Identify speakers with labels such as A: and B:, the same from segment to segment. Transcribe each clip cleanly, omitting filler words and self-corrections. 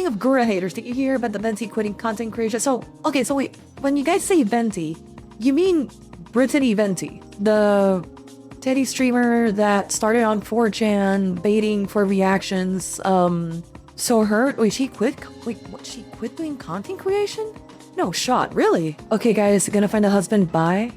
A: speaking of Gura haters, did you hear about the Venti quitting content creation? So, okay, so wait, when you guys say Venti, you mean Brittany Venti, the teddy streamer that started on 4chan, baiting for reactions. So wait, she quit? Wait, what? She quit doing content creation? No shot, really? Okay, guys, gonna find a husband, bye.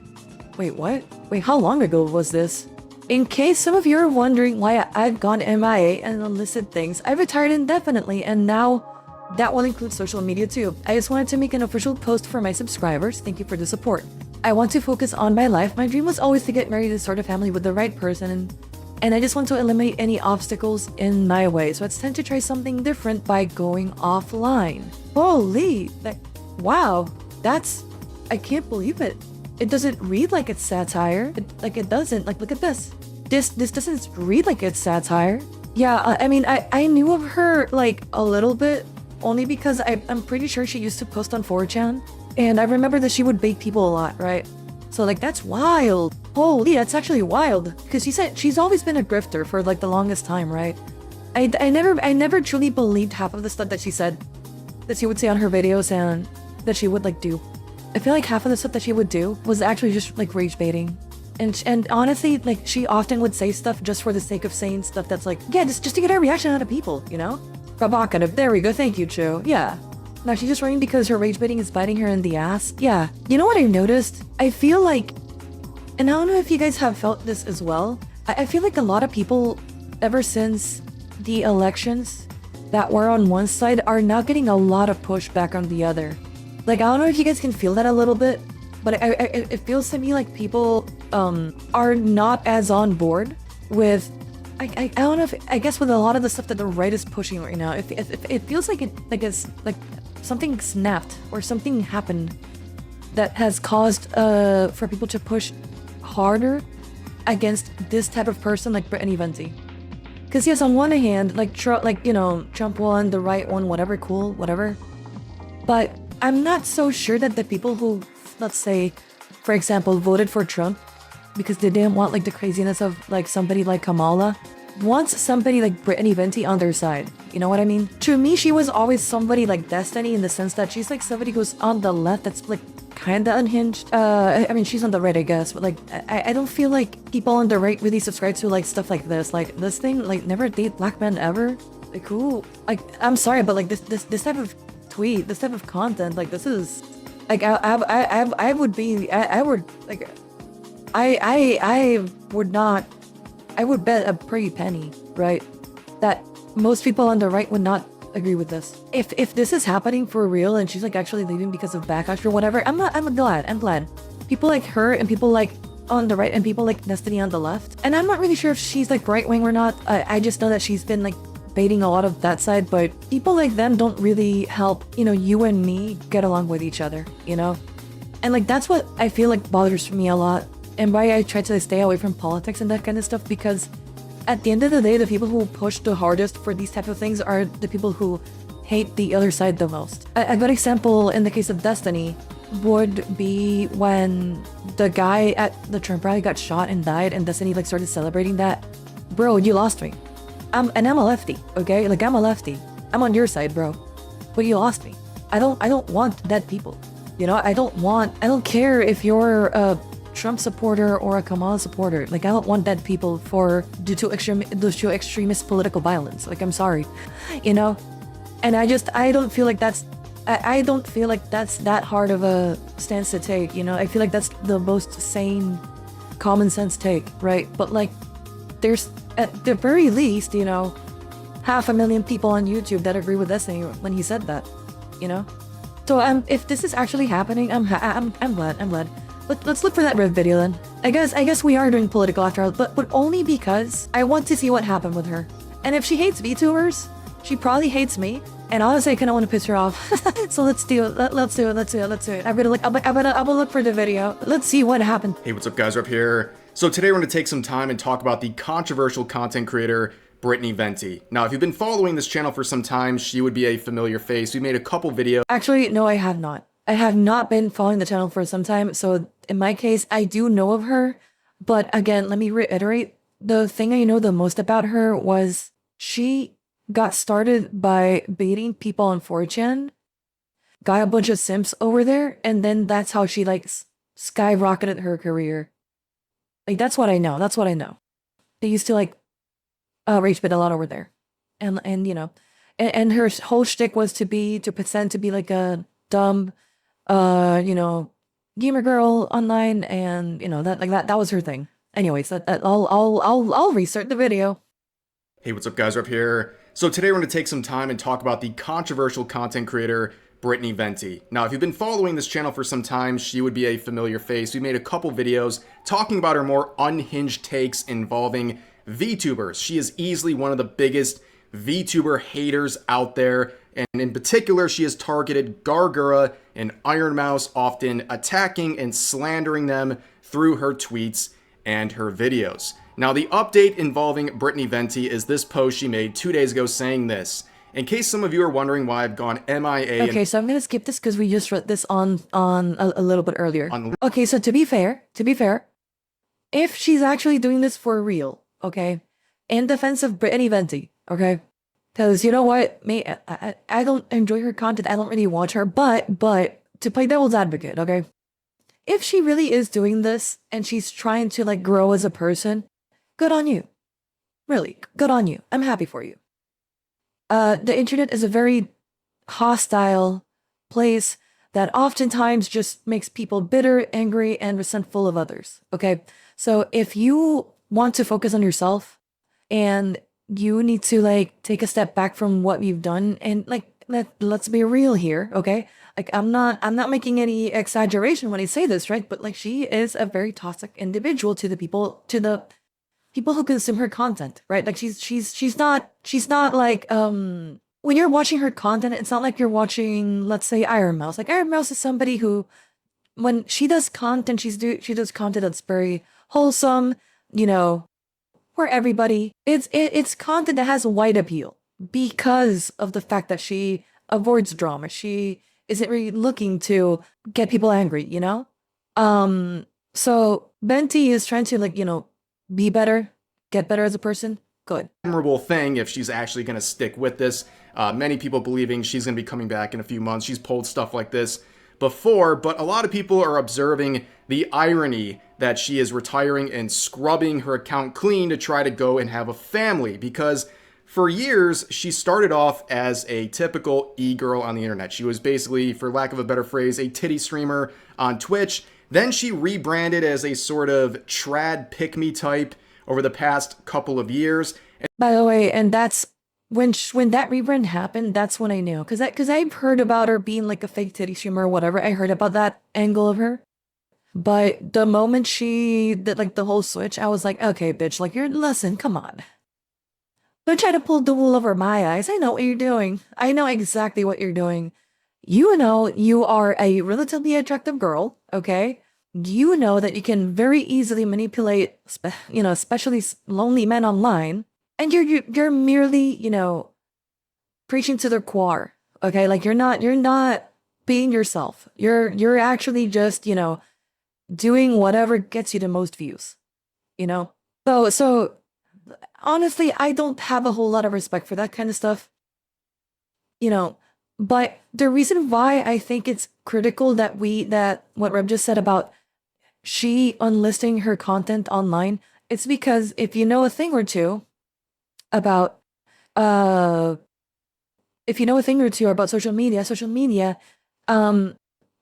A: Wait, what? Wait, how long ago was this? In case some of you are wondering why I've gone MIA and illicit things, I retired indefinitely, and now that will include social media too. I just wanted to make an official post for my subscribers. Thank you for the support. I want to focus on my life. My dream was always to get married and start a family with the right person, and I just want to eliminate any obstacles in my way. So it's time to try something different by going offline. Holy, wow, I can't believe it. It doesn't read like it's satire. It doesn't. Like, look at this. This doesn't read like it's satire. Yeah, I mean, I knew of her, like, a little bit, only because I'm pretty sure she used to post on 4chan. And I remember that she would bait people a lot, right? So, like, that's wild. Holy, that's actually wild. Because she said she's always been a grifter for, like, the longest time, right? I never truly believed half of the stuff that she said, that she would say on her videos and that she would, like, do. I feel like half of the stuff that she would do was actually just like rage baiting. And honestly, like, she often would say stuff just for the sake of saying stuff that's like, yeah, just to get a reaction out of people, you know? Provocative. There we go. Thank you, Cho. Yeah. Now she's just running because her rage baiting is biting her in the ass. Yeah. You know what I've noticed? I feel like, and I don't know if you guys have felt this as well, I feel like a lot of people, ever since the elections that were on one side, are now getting a lot of pushback on the other. Like, I don't know if you guys can feel that a little bit, but it feels to me like people are not as on board with, I don't know if, I guess with a lot of the stuff that the right is pushing right now. It feels like it's like something snapped or something happened that has caused for people to push harder against this type of person like Brittany Venti. Because yes, on one hand, like Trump won, the right one, whatever, cool, whatever. But I'm not so sure that the people who, let's say, for example, voted for Trump because they didn't want like the craziness of like somebody like Kamala, wants somebody like Brittany Venti on their side. You know what I mean? To me, she was always somebody like Destiny in the sense that she's like somebody who's on the left that's like kinda unhinged. I mean, she's on the right, I guess, but like I don't feel like people on the right really subscribe to like stuff like this. Like this thing, like never date black men ever. Like who? Like I'm sorry, but like this type of tweet, this type of content, like this is like I would not, I would bet a pretty penny, right, that most people on the right would not agree with this. If this is happening for real and she's like actually leaving because of backlash or whatever, I'm glad. People like her and people like on the right and people like Destiny on the left. And I'm not really sure if she's like right wing or not. I just know that she's been like baiting a lot of that side, but people like them don't really help, you know, you and me get along with each other, you know? And like that's what I feel like bothers me a lot, and why I try to stay away from politics and that kind of stuff, because at the end of the day, the people who push the hardest for these type of things are the people who hate the other side the most. A good example in the case of Destiny would be when the guy at the Trump rally got shot and died, and Destiny like started celebrating that. Bro, you lost me. I'm a lefty, okay? Like I'm a lefty. I'm on your side, bro. But you lost me. I don't want dead people. You know, I don't care if you're a Trump supporter or a Kamala supporter. Like I don't want dead people due to extremist political violence. Like I'm sorry, you know? And I don't feel like that's that hard of a stance to take, you know? I feel like that's the most sane, common sense take, right? But like, there's, at the very least, you know, 500,000 people on YouTube that agree with Destiny when he said that, you know? So if this is actually happening, I'm glad. But let's look for that Riv video then. I guess we are doing political after all, but only because I want to see what happened with her. And if she hates VTubers, she probably hates me. And honestly, I kind of want to piss her off. So let's do it. Let's do it. I'm gonna look for the video. Let's see what happened.
B: Hey, what's up, guys? Up here. So today we're going to take some time and talk about the controversial content creator Brittany Venti. Now, if you've been following this channel for some time, she would be a familiar face. We made a couple videos.
A: Actually, no, I have not. I have not been following the channel for some time. So in my case, I do know of her. But again, let me reiterate, the thing I know the most about her was she got started by baiting people on 4chan, got a bunch of simps over there, and then that's how she like skyrocketed her career. Like that's what I know. That's what I know. They used to like rage bait a lot over there, and you know, and her whole shtick was to pretend to be like a dumb, you know, gamer girl online, and you know that was her thing. Anyways, I'll restart the video.
B: Hey, what's up guys, Rob here. So today we're going to take some time and talk about the controversial content creator, Venti. Now, if you've been following this channel for some time, she would be a familiar face. We made a couple videos talking about her more unhinged takes involving VTubers. She is easily one of the biggest VTuber haters out there, and in particular, she has targeted Gawr and Ironmouse, often attacking and slandering them through her tweets and her videos. Now, the update involving Venti is this post she made 2 days ago saying this. In case some of you are wondering why I've gone MIA.
A: Okay, so I'm gonna skip this because we just read this on a little bit earlier. Okay, so to be fair, if she's actually doing this for real, okay, in defense of Venti, okay, because you know what, I don't enjoy her content. I don't really watch her, but to play devil's advocate, okay, if she really is doing this and she's trying to like grow as a person, good on you. Really, good on you. I'm happy for you. The internet is a very hostile place that oftentimes just makes people bitter, angry, and resentful of others. Okay, so if you want to focus on yourself and you need to like take a step back from what you've done, and like let's be real here, okay? Like I'm not making any exaggeration when I say this, right? But like she is a very toxic individual to the people who consume her content, right? Like she's not like when you're watching her content, it's not like you're watching, let's say, Ironmouse. Like Ironmouse is somebody who, when she does content, she does content that's very wholesome, you know, for everybody. It's content that has wide appeal because of the fact that she avoids drama. She isn't really looking to get people angry, you know? So Venti is trying to like, you know, be better, get better as a person. Good.
B: Admirable thing if she's actually going to stick with this. Many people believing she's going to be coming back in a few months. She's pulled stuff like this before, but a lot of people are observing the irony that she is retiring and scrubbing her account clean to try to go and have a family, because for years she started off as a typical e-girl on the internet. She was basically, for lack of a better phrase, a titty streamer on Twitch. Then she rebranded as a sort of trad pick-me type over the past couple of years.
A: By the way, and that's when that rebrand happened, that's when I knew, because I've heard about her being like a fake titty streamer or whatever. I heard about that angle of her, but the moment she did like the whole switch, I was like, okay, bitch, like listen, come on. Don't try to pull the wool over my eyes. I know what you're doing. I know exactly what you're doing. You know you are a relatively attractive girl, okay? You know that you can very easily manipulate, you know, especially lonely men online, and you're merely, you know, preaching to their choir, okay? Like you're not being yourself. You're actually just, you know, doing whatever gets you the most views, you know? So honestly, I don't have a whole lot of respect for that kind of stuff, you know. But the reason why I think it's critical that what Reb just said about she unlisting her content online, it's because if you know a thing or two about social media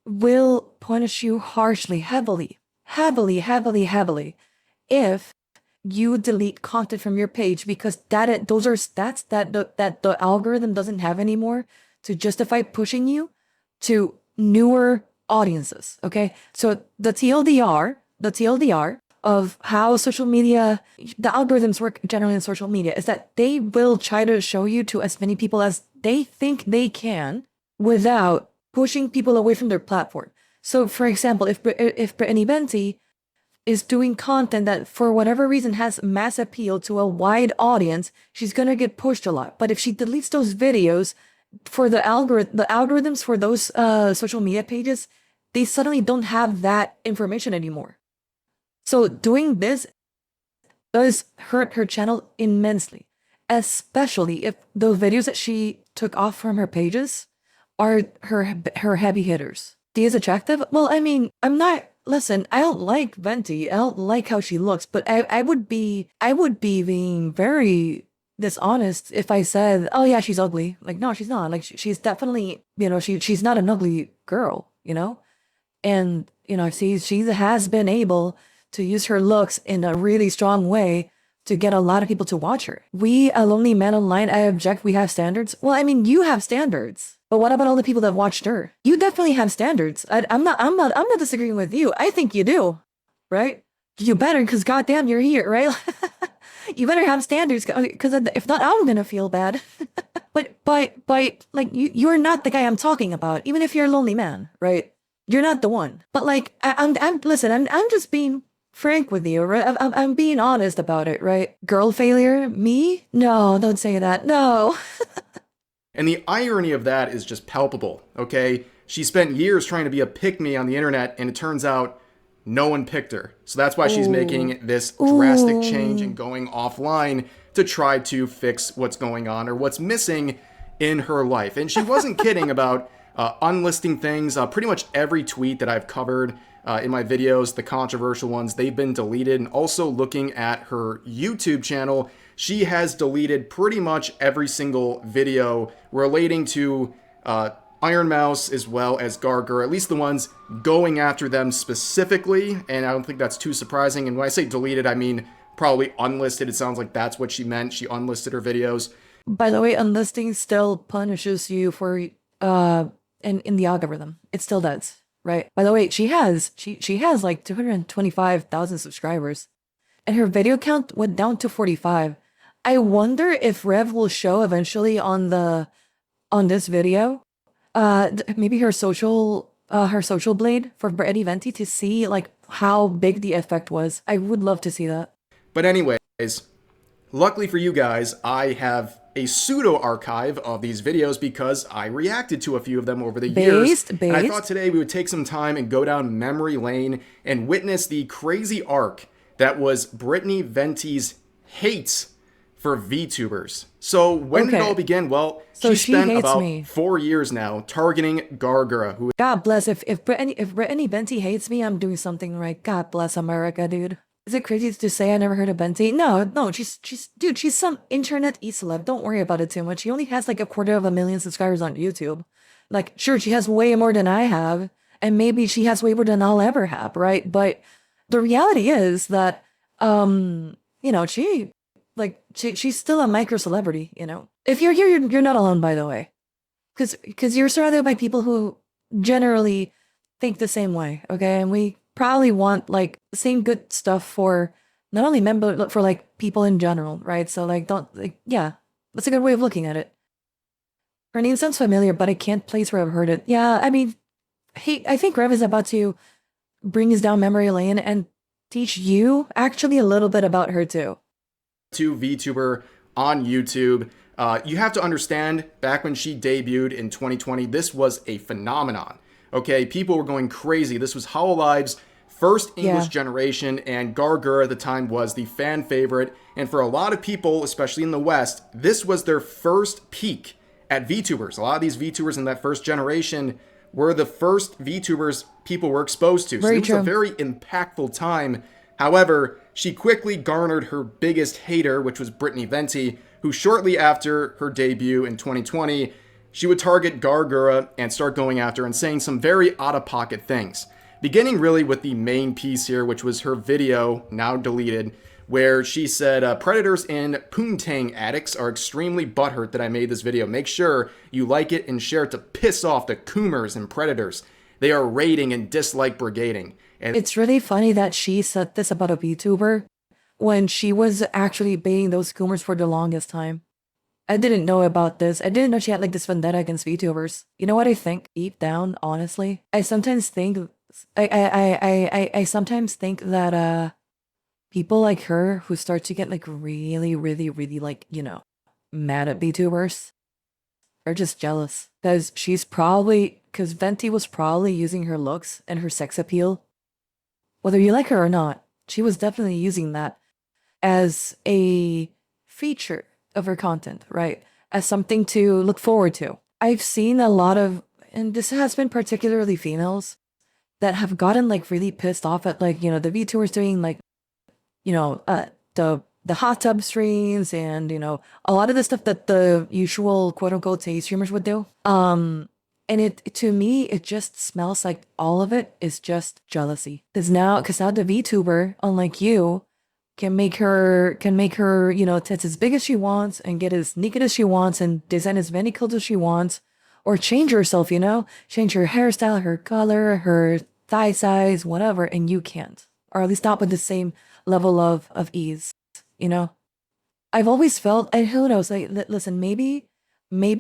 A: will punish you harshly, heavily if you delete content from your page, because those are stats that the algorithm doesn't have anymore to justify pushing you to newer audiences. Okay, so the TLDR of how social media, the algorithms work generally in social media, is that they will try to show you to as many people as they think they can without pushing people away from their platform. So for example, if Venti is doing content that for whatever reason has mass appeal to a wide audience, she's gonna get pushed a lot. But if she deletes those videos, for the algorithms for those social media pages, they suddenly don't have that information anymore. So doing this does hurt her channel immensely. especially if the videos that she took off from her pages are her heavy hitters. She is attractive? Well, I mean, I'm not. Listen, I don't like Venti. I don't like how she looks, but I would be being very dishonest if I said, oh yeah, she's ugly. Like, no, she's not. Like, she's definitely, she's not an ugly girl, and she has been able to use her looks in a really strong way to get a lot of people to watch her. We, a lonely man online, I object, we have standards. Well, I mean, you have standards. But what about all the people that watched her? You definitely have standards. I'm not disagreeing with you. I think you do, right? You better, because goddamn, you're here, right? You better have standards, because if not, I'm gonna feel bad. but like you're not the guy I'm talking about. Even if you're a lonely man, right? You're not the one. But like I'm just being frank with you, right? I'm being honest about it, right? Girl failure? Me? No, don't say that. No.
B: And the irony of that is just palpable, okay? She spent years trying to be a pick-me on the internet, and it turns out no one picked her. So that's why she's making this drastic change and going offline to try to fix what's going on or what's missing in her life. And she wasn't kidding about unlisting things. Pretty much every tweet that I've covered in my videos, the controversial ones, they've been deleted. And also looking at her YouTube channel, she has deleted pretty much every single video relating to Ironmouse as well as Gawr, at least the ones going after them specifically, and I don't think that's too surprising. And when I say deleted, I mean probably unlisted. It sounds like that's what she meant. She unlisted her videos.
A: By the way, unlisting still punishes you for in the algorithm. It still does, right? By the way, she has like 225,000 subscribers, and her video count went down to 45. I wonder if Rev will show eventually on this video, maybe her social blade for Brittany Venti to see like how big the effect was. I would love to see that.
B: But anyways, luckily for you guys, I have a pseudo archive of these videos because I reacted to a few of them over the years. And I thought today we would take some time and go down memory lane and witness the crazy arc that was Brittany Venti's hate for VTubers. So when did it all begin? Well, she spent about 4 years now targeting Gawr, who...
A: God bless. If Brittany Venti hates me, I'm doing something right. God bless America, dude. Is it crazy to say I never heard of Venti? No, she's some internet e-celeb. Don't worry about it too much. She only has like 250,000 subscribers on YouTube. Like, sure, she has way more than I have, and maybe she has way more than I'll ever have, right? But the reality is that, she's still a micro celebrity, If you're here, you're not alone, by the way. Because you're surrounded by people who generally think the same way, okay? And we probably want, like, the same good stuff for not only men, but for, like, people in general, right? So, like, that's a good way of looking at it. Her name sounds familiar, but I can't place where I've heard it. Yeah, I mean, I think Rev is about to bring us down memory lane and teach you, actually, a little bit about her, too.
B: To VTuber on YouTube. You have to understand, back when she debuted in 2020, this was a phenomenon. Okay, people were going crazy. This was Hololive's first English generation, and Gawr at the time was the fan favorite. And for a lot of people, especially in the West, this was their first peek at VTubers. A lot of these VTubers in that first generation were the first VTubers people were exposed to. So it was a very impactful time. However, she quickly garnered her biggest hater, which was Brittany Venti, who shortly after her debut in 2020, she would target Gawr and start going after and saying some very out-of-pocket things. Beginning really with the main piece here, which was her video, now deleted, where she said, predators and poontang addicts are extremely butthurt that I made this video. Make sure you like it and share it to piss off the coomers and predators. They are raiding and dislike brigading. And
A: it's really funny that she said this about a VTuber when she was actually baiting those coomers for the longest time. I didn't know about this. I didn't know she had like this vendetta against VTubers. You know what I think? Deep down, honestly, I sometimes think I sometimes think that people like her who start to get like really like, mad at VTubers are just jealous. Because Venti was probably using her looks and her sex appeal. Whether you like her or not, she was definitely using that as a feature of her content, right? As something to look forward to. I've seen a lot of, and this has been particularly females that have gotten like really pissed off at like, the VTubers doing like, the hot tub streams and, a lot of the stuff that the usual quote unquote titty streamers would do. And to me, it just smells like all of it is just jealousy. Because now the VTuber, unlike you, can make her, tits as big as she wants and get as naked as she wants and design as many clothes as she wants, or change herself, change her hairstyle, her color, her thigh size, whatever, and you can't, or at least not with the same level of ease, I've always felt, and who knows, like, listen, maybe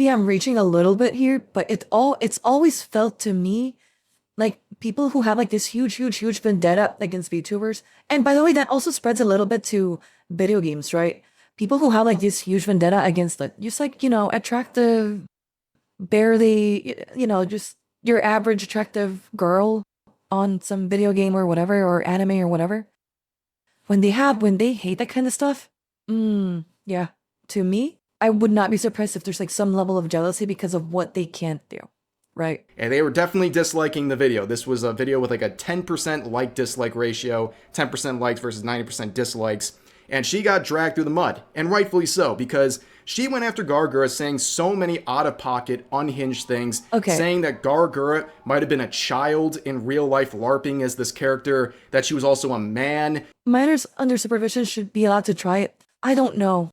A: I'm reaching a little bit here, but it's always felt to me like people who have like this huge vendetta against VTubers. And by the way, that also spreads a little bit to video games, right? People who have like this huge vendetta against it, just like, attractive, barely, just your average attractive girl on some video game or whatever, or anime or whatever. When they hate that kind of stuff, yeah, to me, I would not be surprised if there's like some level of jealousy because of what they can't do. Right.
B: And they were definitely disliking the video. This was a video with like a 10% like-dislike ratio, 10% likes versus 90% dislikes. And she got dragged through the mud, and rightfully so, because she went after Gawr saying so many out-of-pocket, unhinged things, saying that Gawr might have been a child in real life LARPing as this character, that she was also a man.
A: Minors under supervision should be allowed to try it. I don't know.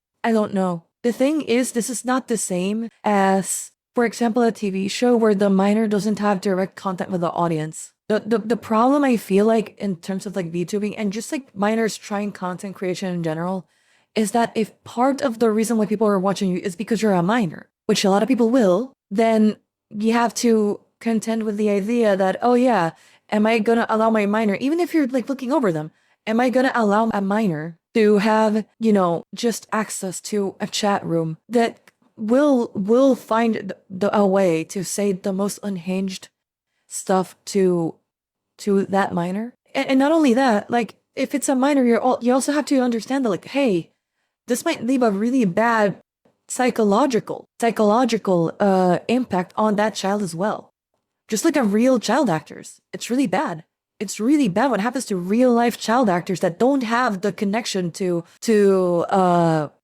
A: The thing is, this is not the same as, for example, a TV show where the minor doesn't have direct contact with the audience. The problem I feel like in terms of like VTubing and just like minors trying content creation in general is that if part of the reason why people are watching you is because you're a minor, which a lot of people will, then you have to contend with the idea that, oh yeah, am I gonna allow my minor, even if you're like looking over them, am I gonna allow a minor to have, just access to a chat room that will find a way to say the most unhinged stuff to that minor? And not only that, like, if it's a minor, you also have to understand that, like, hey, this might leave a really bad psychological impact on that child as well. Just like a real child actors, it's really bad. It's really bad what happens to real life child actors that don't have the connection to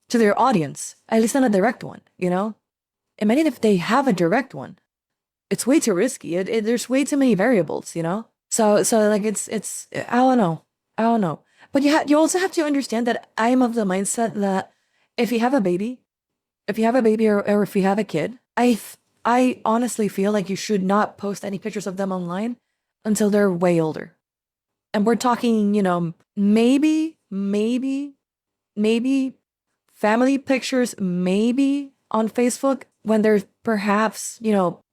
A: their audience, at least not a direct one, Imagine if they have a direct one. It's way too risky. There's way too many variables, So like it's I don't know. But you also have to understand that I'm of the mindset that if you have a baby or if you have a kid, I honestly feel like you should not post any pictures of them online until they're way older. And we're talking, maybe family pictures, maybe on Facebook when they're perhaps,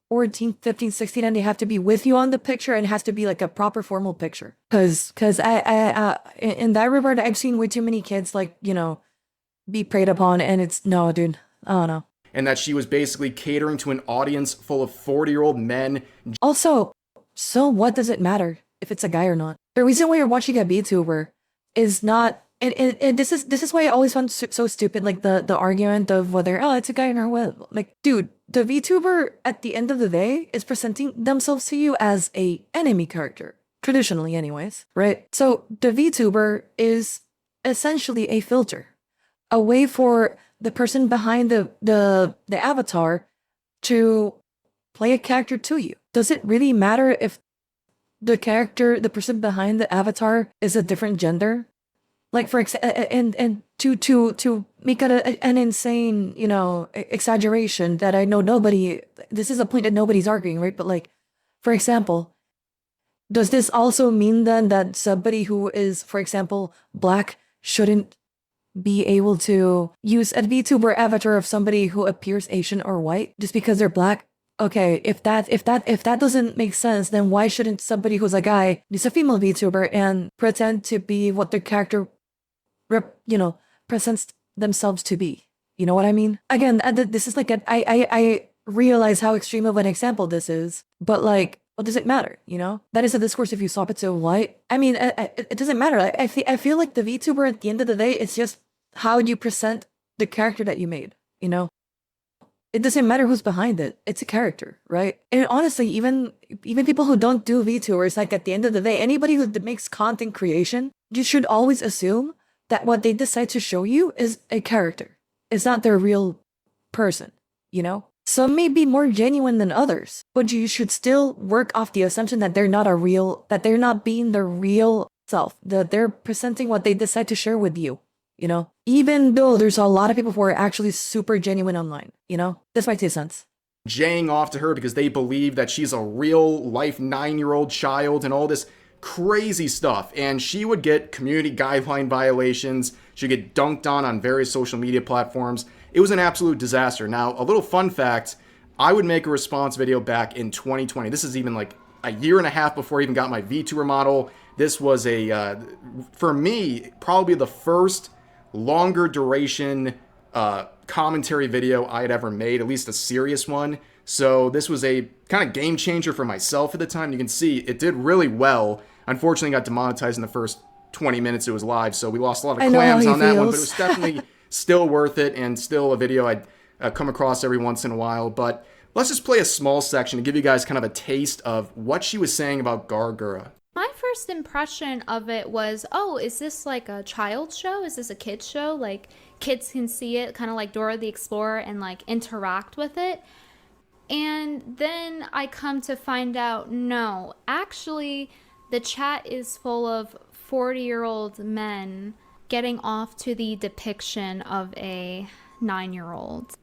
A: 14, 15, 16, and they have to be with you on the picture, and it has to be like a proper formal picture. Cause I in that regard, I've seen way too many kids like, be preyed upon, and it's, no, dude, I don't know.
B: And that she was basically catering to an audience full of 40-year-old men.
A: Also, so what does it matter if it's a guy or not? The reason why you're watching a VTuber is not, and this is why I always found so stupid, like the argument of whether, oh, it's a guy or what. Like, dude, the VTuber at the end of the day is presenting themselves to you as a enemy character, traditionally anyways, right? So the VTuber is essentially a filter, a way for the person behind the avatar to play a character to you. Does it really matter if the person behind the avatar is a different gender? Like, for example, and to make it an insane, exaggeration that I know this is a point that nobody's arguing, right? But like, for example, does this also mean then that somebody who is, for example, black shouldn't be able to use a VTuber avatar of somebody who appears Asian or white just because they're black? Okay, if that doesn't make sense, then why shouldn't somebody who's a guy use a female VTuber and pretend to be what their character presents themselves to be? You know what I mean? Again, this is like I realize how extreme of an example this is, but like, what does it matter? That is a discourse if you swap it to white. I mean, it doesn't matter. I feel like the VTuber at the end of the day is just how you present the character that you made, you know? It doesn't matter who's behind it. It's a character, right? And honestly, even people who don't do VTubers, like at the end of the day, anybody who makes content creation, you should always assume that what they decide to show you is a character. It's not their real person, you know? Some may be more genuine than others, but you should still work off the assumption that they're not being their real self, that they're presenting what they decide to share with you, you know? Even though there's a lot of people who are actually super genuine online, you know? That's my 2 cents.
B: Jaying off to her because they believe that she's a real life 9-year-old child and all this crazy stuff. And she would get community guideline violations. She'd get dunked on various social media platforms. It was an absolute disaster. Now, a little fun fact, I would make a response video back in 2020. This is even like a year and a half before I even got my VTuber model. This was for me, probably the first longer duration commentary video I had ever made, at least a serious one. So this was a kind of game changer for myself at the time. You can see it did really well. Unfortunately, got demonetized in the first 20 minutes it was live, so we lost a lot of clams on that one, but it was definitely still worth it and still a video I'd come across every once in a while. But let's just play a small section to give you guys kind of a taste of what she was saying about Gawr.
C: My first impression of it was, oh, is this like a child show? Is this a kid's show? Like kids can see it, kind of like Dora the Explorer, and like interact with it. And then I come to find out, no, actually the chat is full of 40-year-old men getting off to the depiction of a 9-year-old.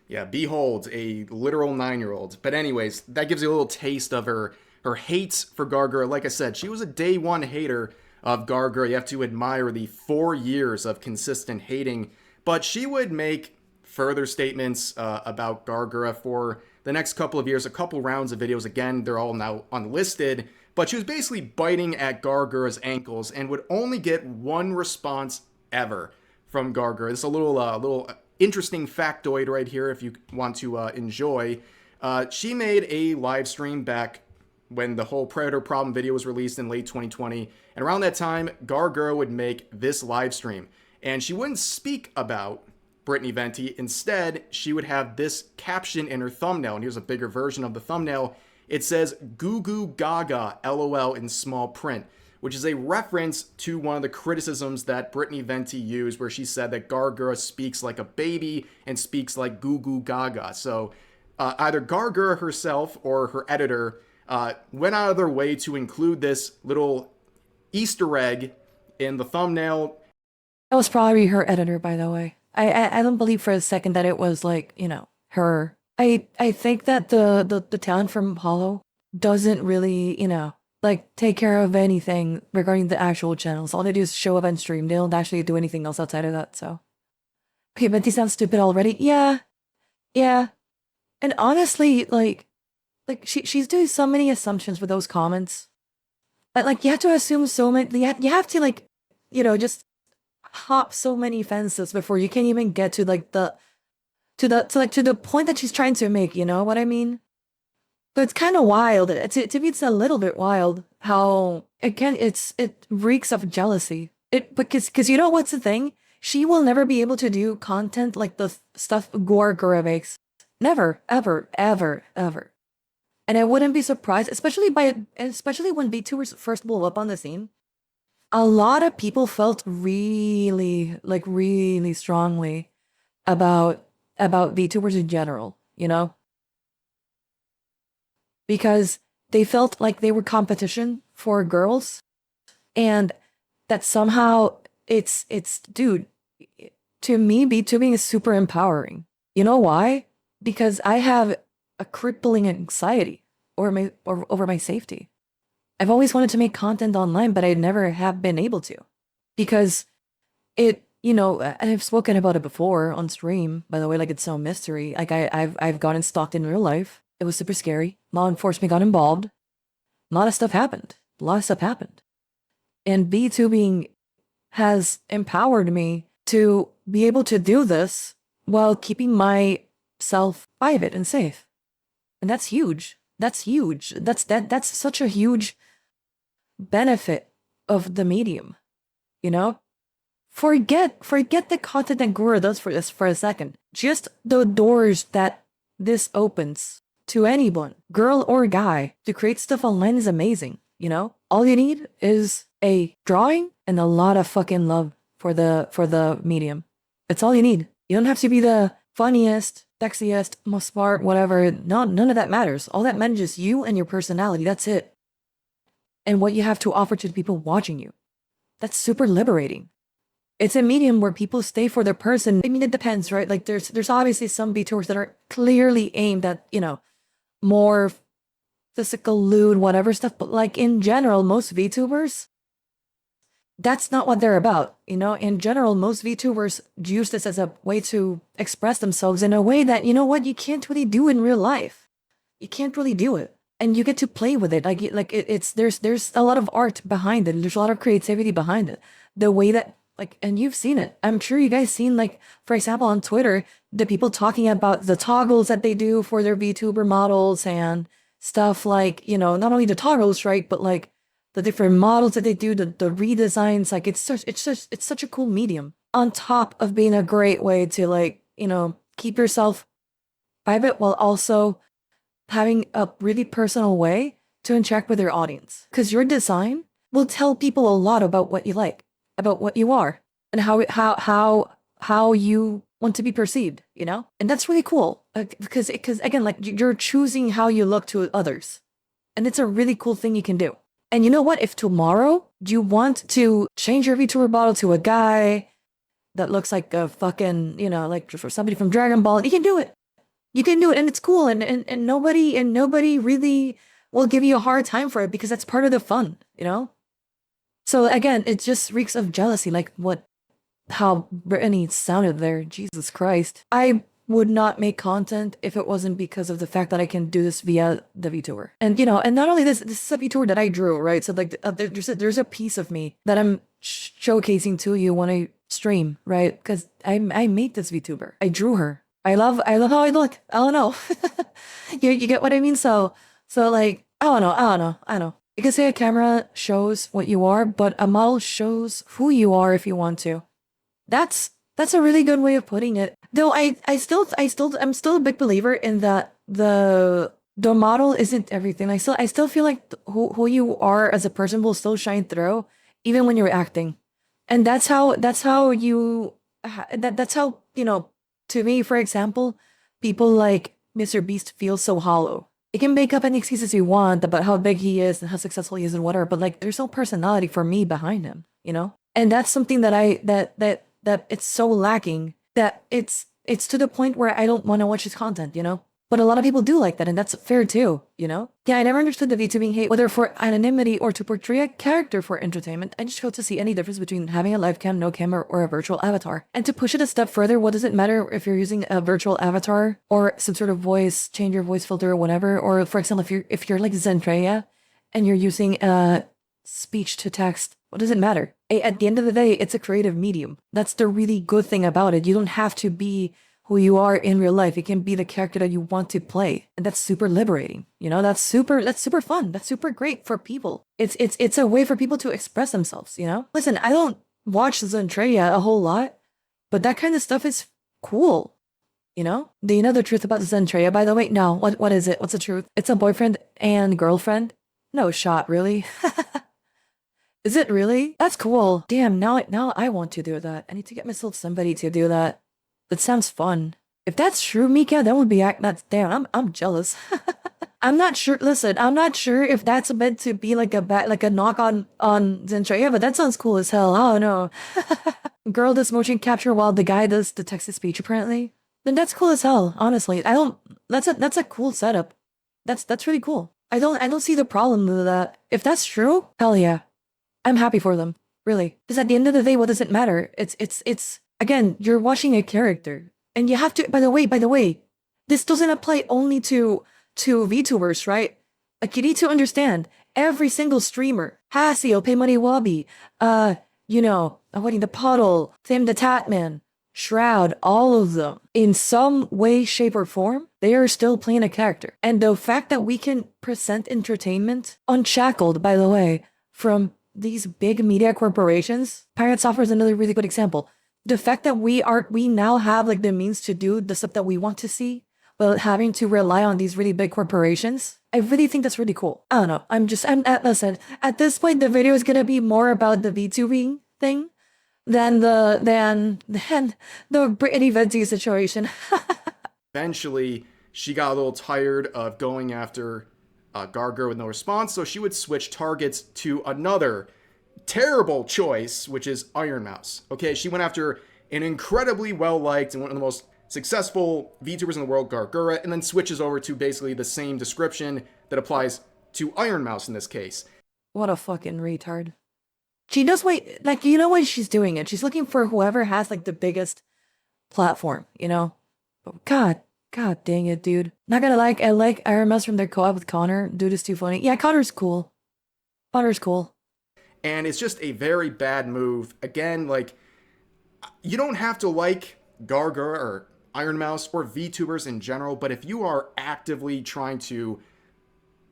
B: Yeah, behold, a literal 9-year-old. But anyways, that gives you a little taste of her hates for Gawr. Like I said, she was a day one hater of Gawr. You have to admire the 4 years of consistent hating. But she would make further statements about Gawr for the next couple of years, a couple rounds of videos. Again, they're all now unlisted. But she was basically biting at Gawr's ankles and would only get one response ever from Gawr. This is a little interesting factoid right here if you want to enjoy. She made a live stream back when the whole Predator problem video was released in late 2020. And around that time, Gawr would make this live stream. And she wouldn't speak about Brittany Venti. Instead, she would have this caption in her thumbnail. And here's a bigger version of the thumbnail. It says, "Goo goo gaga, LOL" in small print, which is a reference to one of the criticisms that Brittany Venti used, where she said that Gawr speaks like a baby and speaks like goo goo gaga. So either Gawr herself or her editor went out of their way to include this little Easter egg in the thumbnail.
A: That was probably her editor, by the way. I don't believe for a second that it was like, you know, her. I think that the talent from Hollow doesn't really, you know, like take care of anything regarding the actual channels. All they do is show up and stream. They don't actually do anything else outside of that, so. Okay, Venti sounds stupid already. Yeah. And honestly, like she's doing so many assumptions with those comments. Like you have to assume so many, you have to like, you know, just hop so many fences before you can even get to like to the point that she's trying to make, you know what I mean? But it's kind of wild. To me, it's a little bit wild how it reeks of jealousy. Because you know what's the thing? She will never be able to do content like the stuff Gawr makes. Never, ever, ever, ever. And I wouldn't be surprised, especially when VTubers first blew up on the scene. A lot of people felt really strongly about VTubers in general, you know? Because they felt like they were competition for girls, and that somehow it's dude, to me, VTubing is super empowering. You know why? Because I have a crippling anxiety over my safety. I've always wanted to make content online, but I never have been able to. Because it, you know, and I've spoken about it before on stream, by the way, like it's no mystery. Like I've gotten stalked in real life. It was super scary. Law enforcement got involved. A lot of stuff happened. And VTubing has empowered me to be able to do this while keeping myself private and safe. And that's huge. That's such a huge benefit of the medium, you know? Forget the content that Gura does for this for a second. Just the doors that this opens to anyone, girl or guy, to create stuff online is amazing, you know? All you need is a drawing and a lot of fucking love for the medium. It's all you need. You don't have to be the funniest, sexiest, most smart, whatever. No, none of that matters. All that matters is you and your personality. That's it. And what you have to offer to the people watching you. That's super liberating. It's a medium where people stay for their person. I mean, it depends, right? Like, there's obviously some VTubers that are clearly aimed at, you know, more physical, lewd, whatever stuff. But like, in general, most VTubers, that's not what they're about, you know? In general, most VTubers use this as a way to express themselves in a way that, you know what, you can't really do in real life. You can't really do it. And you get to play with it. There's a lot of art behind it. There's a lot of creativity behind it. The way that, like, and you've seen it. I'm sure you guys seen, like, for example, on Twitter, the people talking about the toggles that they do for their VTuber models and stuff like, you know, not only the toggles, right, but like the different models that they do, the redesigns. Like, it's such a cool medium. On top of being a great way to, like, you know, keep yourself private while also having a really personal way to interact with your audience. Because your design will tell people a lot about what you like, about what you are, and how you want to be perceived, you know? And that's really cool. Because again, like, you're choosing how you look to others. And it's a really cool thing you can do. And you know what? If tomorrow you want to change your VTuber model to a guy that looks like a fucking, you know, like for somebody from Dragon Ball, you can do it. You can do it, and it's cool, and nobody really will give you a hard time for it, because that's part of the fun, you know? So again, it just reeks of jealousy, like how Brittany sounded there. Jesus Christ. I would not make content if it wasn't because of the fact that I can do this via the VTuber. And, you know, and not only this is a VTuber that I drew, right? So like, there's a piece of me that I'm showcasing to you when I stream, right? Because I made this VTuber. I drew her. I love how I look. I don't know. you get what I mean? So like, I don't know. You can say a camera shows what you are, but a model shows who you are if you want to. That's a really good way of putting it. Though I'm still a big believer in that the model isn't everything. I still feel like who you are as a person will still shine through, even when you're acting. And that's how you know, to me, for example, people like Mr. Beast feel so hollow. You can make up any excuses you want about how big he is and how successful he is and whatever, but like, there's no personality for me behind him, you know? And that's something that that it's so lacking that it's to the point where I don't want to watch his content, you know? But a lot of people do like that, and that's fair too, you know? Yeah, I never understood the VTubing hate, whether for anonymity or to portray a character for entertainment. I just fail to see any difference between having a live cam, no camera, or a virtual avatar. And to push it a step further, what does it matter if you're using a virtual avatar or some sort of voice, change your voice filter or whatever? Or for example, if you're like Zentreya and you're using speech to text, what does it matter? At the end of the day, it's a creative medium. That's the really good thing about it. You don't have to be who you are in real life. It can be the character that you want to play. And that's super liberating. You know, that's super fun. That's super great for people. It's a way for people to express themselves, you know? Listen, I don't watch Zentreya a whole lot, but that kind of stuff is cool. You know? Do you know the truth about Zentreya, by the way? No. What is it? What's the truth? It's a boyfriend and girlfriend? No shot, really? Is it really? That's cool. Damn, now I want to do that. I need to get myself somebody to do that. That sounds fun. If that's true, Mika, that would be damn, I'm jealous. I'm not sure. Listen, I'm not sure if that's meant to be like a knock on Zentreya, but that sounds cool as hell. I don't know. Girl does motion capture while the guy does the text to speech, apparently. Then that's cool as hell, honestly. That's a cool setup. That's really cool. I don't see the problem with that. If that's true, hell yeah. I'm happy for them. Really. Because at the end of the day, what does it matter? It's again, you're watching a character. And you have to, by the way, this doesn't apply only to VTubers, right? Like, you need to understand, every single streamer, Hasio, Pay Money Wabi, you know, Avoiding the Puddle, Sam the Tatman, Shroud, all of them, in some way, shape, or form, they are still playing a character. And the fact that we can present entertainment, unshackled, by the way, from these big media corporations, Pirate Software is another really good example. The fact that we now have like the means to do the stuff that we want to see, but having to rely on these really big corporations, I really think that's really cool. I don't know. Listen, at this point, the video is gonna be more about the VTubing thing than the Brittany Venti situation.
B: Eventually, she got a little tired of going after Gawr with no response, so she would switch targets to another terrible choice, which is Ironmouse. Okay, she went after an incredibly well-liked and one of the most successful VTubers in the world, Gawr, and then switches over to basically the same description that applies to Ironmouse in this case.
A: What a fucking retard. She does wait, like, you know when she's doing it, she's looking for whoever has like the biggest platform, you know? But God dang it, dude. Not gonna like, I like Ironmouse from their co-op with Connor. Dude is too funny. Yeah, Connor's cool. Connor's cool.
B: And it's just a very bad move. Again, like, you don't have to like Gawr or Ironmouse or VTubers in general, but if you are actively trying to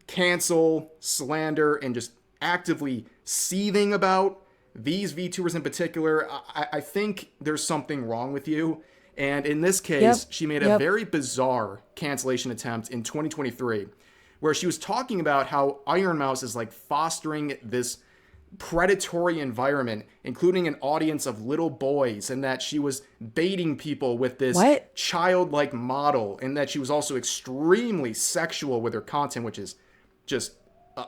B: cancel, slander, and just actively seething about these VTubers in particular, I think there's something wrong with you. And in this case, she made a very bizarre cancellation attempt in 2023, where she was talking about how Ironmouse is like fostering this predatory environment, including an audience of little boys, and that she was baiting people with this childlike model, and that she was also extremely sexual with her content, which is just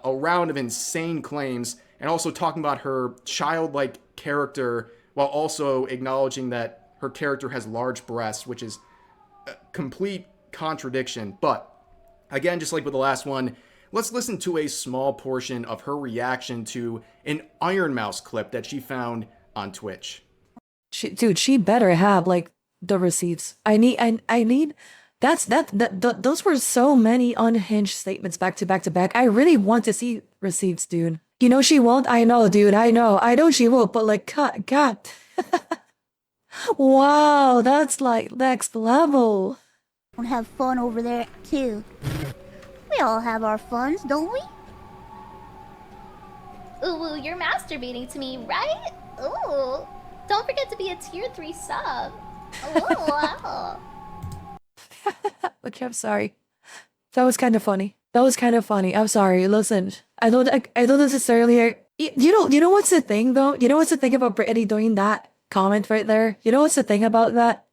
B: a round of insane claims, and also talking about her childlike character while also acknowledging that her character has large breasts, which is a complete contradiction. But again, just like with the last one, let's listen to a small portion of her reaction to an Ironmouse clip that she found on Twitch.
A: She better have like the receipts. I need. Those were so many unhinged statements back to back. I really want to see receipts, dude. You know she won't. I know, dude. I know she won't. But like, God. Wow, that's like next level.
D: Have fun over there too. We all have our funs, don't we?
E: Ooh, you're masturbating to me, right? Ooh. Don't forget to be a tier 3 sub. Ooh, wow.
A: Okay, I'm sorry. That was kind of funny. I'm sorry. Listen, I don't necessarily. You know what's the thing though? You know what's the thing about Brittany doing that comment right there? You know what's the thing about that?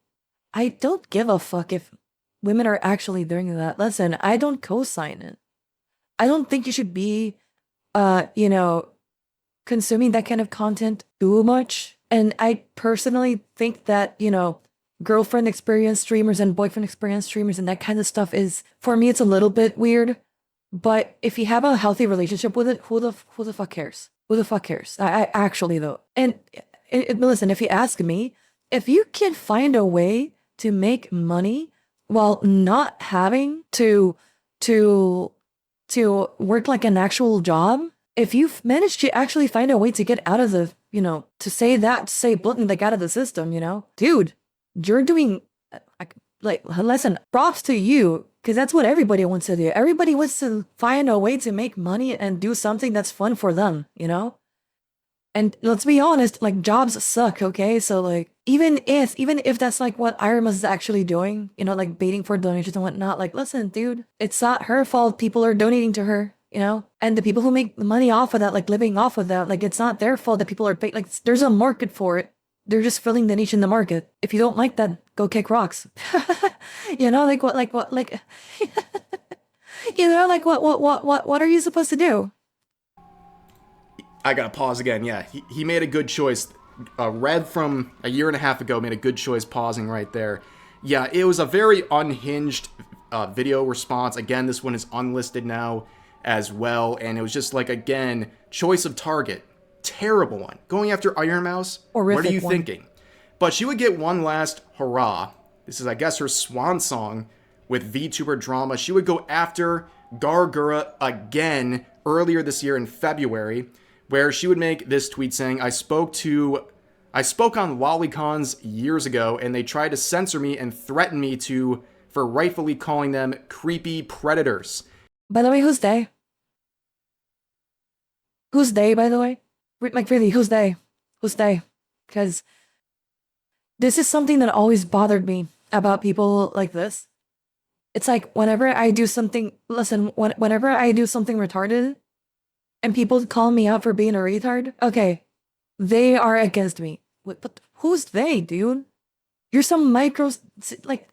A: I don't give a fuck if women are actually doing that. Listen, I don't co-sign it. I don't think you should be, consuming that kind of content too much. And I personally think that, girlfriend experience streamers and boyfriend experience streamers and that kind of stuff is, for me, it's a little bit weird. But if you have a healthy relationship with it, who the fuck cares? Who the fuck cares? I actually though. And listen, if you ask me, if you can find a way to make money while not having to work like an actual job, if you've managed to actually find a way to get out of the, to say bluntly, like out of the system, dude, you're doing, listen, props to you, because that's what everybody wants to do. Everybody wants to find a way to make money and do something that's fun for them, And let's be honest, like jobs suck, okay? So like even if that's like what Ironmouse is actually doing, like baiting for donations and whatnot, like listen, dude, it's not her fault people are donating to her, and the people who make money off of that, like living off of that, like it's not their fault that people are like there's a market for it. They're just filling the niche in the market. If you don't like that, go kick rocks. What are you supposed to do?
B: I gotta pause again. Yeah, he made a good choice. Red from a year and a half ago made a good choice pausing right there. Yeah, it was a very unhinged video response. Again, this one is unlisted now as well. And it was just like, again, choice of target. Terrible one. Going after Ironmouse? What are you thinking? But she would get one last hurrah. This is, I guess, her swan song with VTuber drama. She would go after Gawr again earlier this year in February, where she would make this tweet saying, I spoke on Lolicons years ago, and they tried to censor me and threaten me for rightfully calling them creepy predators.
A: By the way, who's they? Who's they, by the way? Like, really, who's they? Who's they? Because this is something that always bothered me about people like this. It's like, whenever I do something, listen, whenever I do something retarded, and people call me out for being a retard, okay, they are against me. But who's they, dude? You're some like,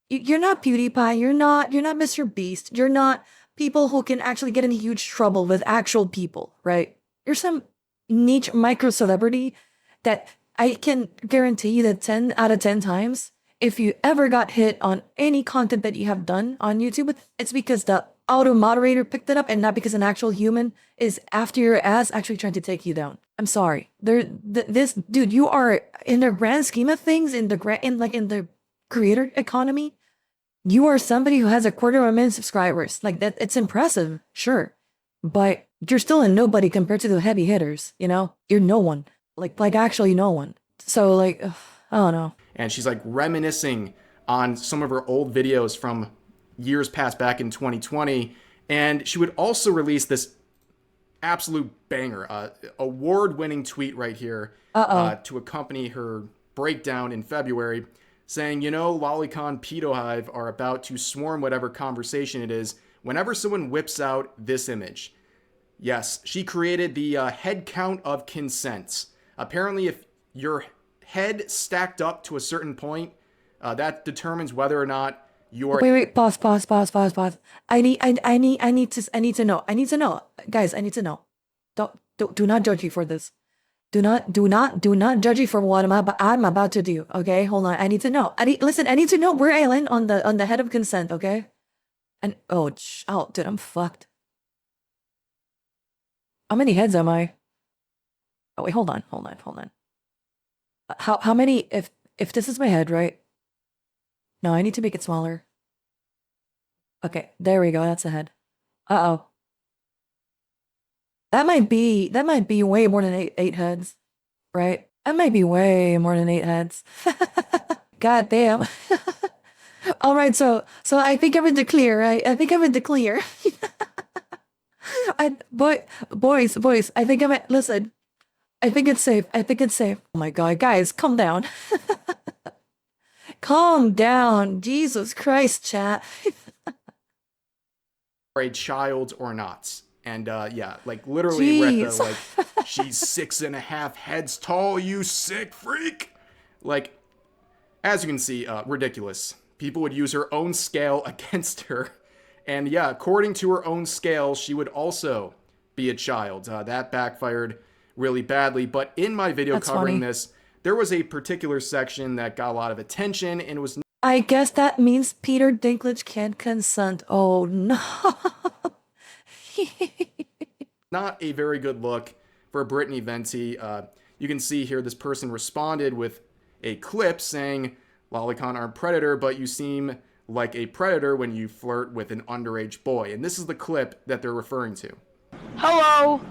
A: you're not PewDiePie, you're not Mr. Beast, you're not people who can actually get in huge trouble with actual people, right? You're some niche micro celebrity that I can guarantee you that 10 out of 10 times, if you ever got hit on any content that you have done on YouTube, it's because the auto moderator picked it up and not because an actual human is after your ass actually trying to take you down. I'm sorry. This dude, you are, in the grand scheme of things, in the creator economy, you are somebody who has 250,000 subscribers. Like, that, it's impressive, sure, but you're still a nobody compared to the heavy hitters. You know, you're no one. Like actually no one. So, like, ugh, I don't know.
B: And she's like reminiscing on some of her old videos from years past back in 2020. And she would also release this absolute banger, award-winning tweet right here to accompany her breakdown in February, saying, you know, Lolicon Pedo Hive are about to swarm whatever conversation it is whenever someone whips out this image. Yes, she created the head count of consents. Apparently, if your head stacked up to a certain point, that determines whether or not you're...
A: Wait, pause. I need to know. Guys, I need to know. Do not judge me for this. Do not judge me for what I'm about to do, okay? Hold on, I need to know. I need to know where I land on the head of consent, okay? And, oh, dude, I'm fucked. How many heads am I? Oh, wait, hold on. How many, if this is my head, right? No, I need to make it smaller. Okay, there we go, that's a head. Uh-oh. That might be way more than eight heads, right? That might be way more than 8 heads. God damn. All right, so I think I'm in the clear, right? I think I'm in the clear. Boys, I think listen. I think it's safe. Oh my god, guys, calm down. Calm down. Jesus Christ, chat.
B: a child or not. And yeah, like literally
A: Jeez.
B: like, she's 6.5 heads tall, you sick freak. Like, as you can see, ridiculous. People would use her own scale against her. And yeah, according to her own scale, she would also be a child. That backfired really badly. But in my video
A: That's
B: covering
A: funny.
B: this, there was a particular section that got a lot of attention, and it was
A: I guess that means Peter Dinklage can't consent. Oh no.
B: not a very good look for Brittany Venti. You can see here this person responded with a clip saying, Lolicon aren't predator, but you seem like a predator when you flirt with an underage boy. And this is the clip that they're referring to.
F: Hello!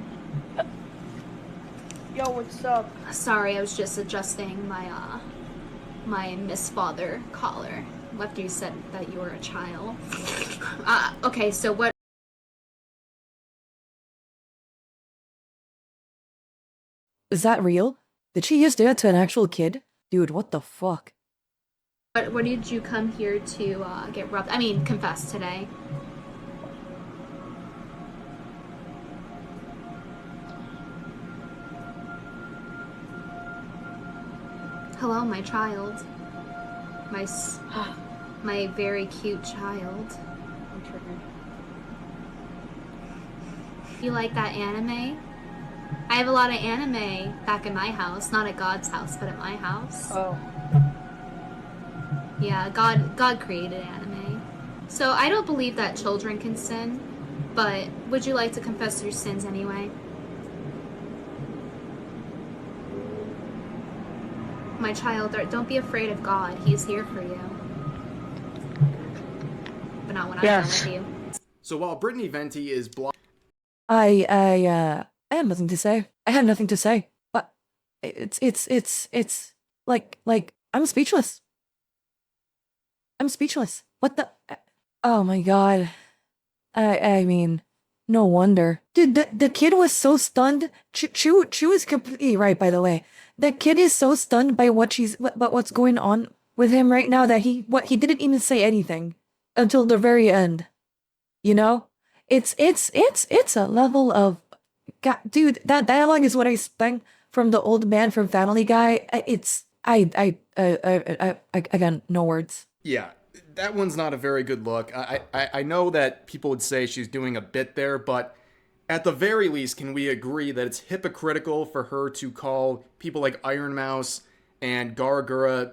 F: Yo, what's up?
C: Sorry, I was just adjusting my my Miss Father collar after you said that you were a child. Okay, so what?
A: Is that real? Did she just do that to an actual kid? Dude, what the fuck?
C: What did you come here to get rubbed? I mean, confess today. Hello, my child. My very cute child.
F: I'm triggered.
C: You like that anime? I have a lot of anime back in my house, not at God's house, but at my house.
F: Oh.
C: Yeah, God created anime. So I don't believe that children can sin, but would you like to confess your sins anyway? My child, don't be afraid of God. He's here for you. But not when I'm done with you.
B: So while Brittany Venti is
A: I have nothing to say. I have nothing to say. But it's like I'm speechless. I'm speechless. What the? Oh my god. I mean, No wonder. Dude, the kid was so stunned. Chu is completely right, by the way. The kid is so stunned by what's going on with him right now that he didn't even say anything until the very end. You know? It's a level of God, dude, that dialogue is what I expect from the old man from Family Guy. Again, no words.
B: Yeah, that one's not a very good look. I know that people would say she's doing a bit there, but at the very least, can we agree that it's hypocritical for her to call people like Ironmouse and Gawr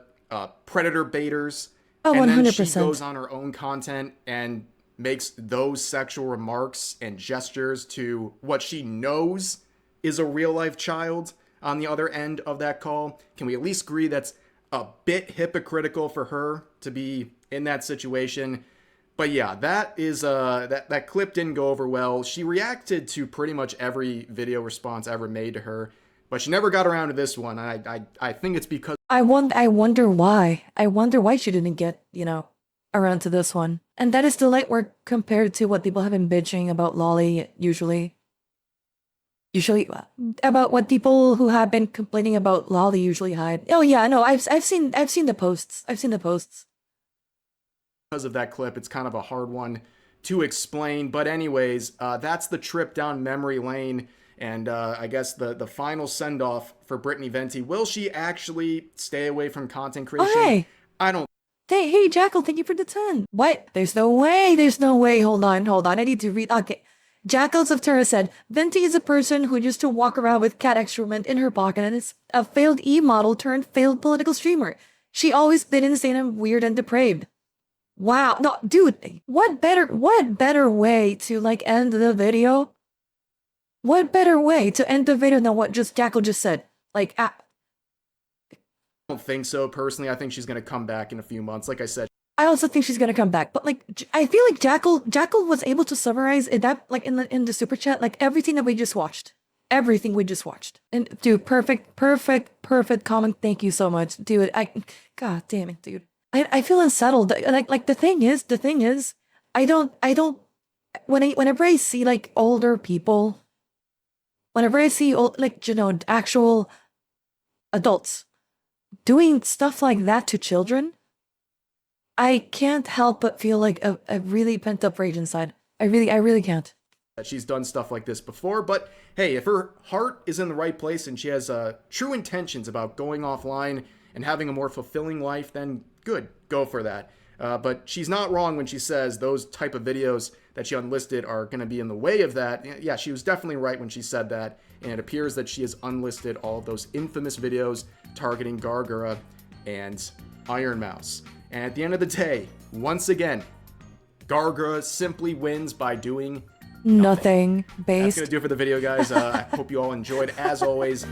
B: predator baiters?
A: Oh,
B: and
A: 100%.
B: then she goes on her own content and makes those sexual remarks and gestures to what she knows is a real-life child on the other end of that call. Can we at least agree that's a bit hypocritical for her to be in that situation? But yeah, that is that clip didn't go over well. She reacted to pretty much every video response ever made to her, but she never got around to this one. I think it's because
A: I wonder why. I wonder why she didn't get, around to this one. And that is the light work compared to what people have been bitching about Lolly usually. Usually about what people who have been complaining about Lolly usually hide. Oh yeah, no, I've seen the posts. I've seen the posts.
B: Because of that clip, it's kind of a hard one to explain. But anyways, that's the trip down memory lane. And I guess the final send-off for Brittany Venti. Will she actually stay away from content creation?
A: Oh, hey.
B: I don't.
A: Hey, Jackal, thank you for the 10. What? There's no way. Hold on. I need to read. Okay. Jackals of Terra said, Venti is a person who used to walk around with cat excrement in her pocket and is a failed E-model turned failed political streamer. She always been insane and weird and depraved. Wow. No, dude, what better way to, end the video? What better way to end the video than what Jackal just said?
B: I don't think so, personally. I think she's going to come back in a few months. Like I said,
A: I also think she's gonna come back, but I feel like Jackal was able to summarize in that in the super chat everything that we just watched, and dude, perfect comment. Thank you so much, dude. God damn it, dude. I feel unsettled. The thing is, I don't whenever I see older people, whenever I see actual adults doing stuff like that to children, I can't help but feel like a really pent-up rage inside. I really can't.
B: That she's done stuff like this before, but hey, if her heart is in the right place and she has true intentions about going offline and having a more fulfilling life, then good, go for that. But she's not wrong when she says those type of videos that she unlisted are going to be in the way of that. Yeah, she was definitely right when she said that, and it appears that she has unlisted all of those infamous videos targeting Gawr and Ironmouse. And at the end of the day, once again, Gawr simply wins by doing
A: nothing.
B: That's going to do it for the video, guys. I hope you all enjoyed. As always,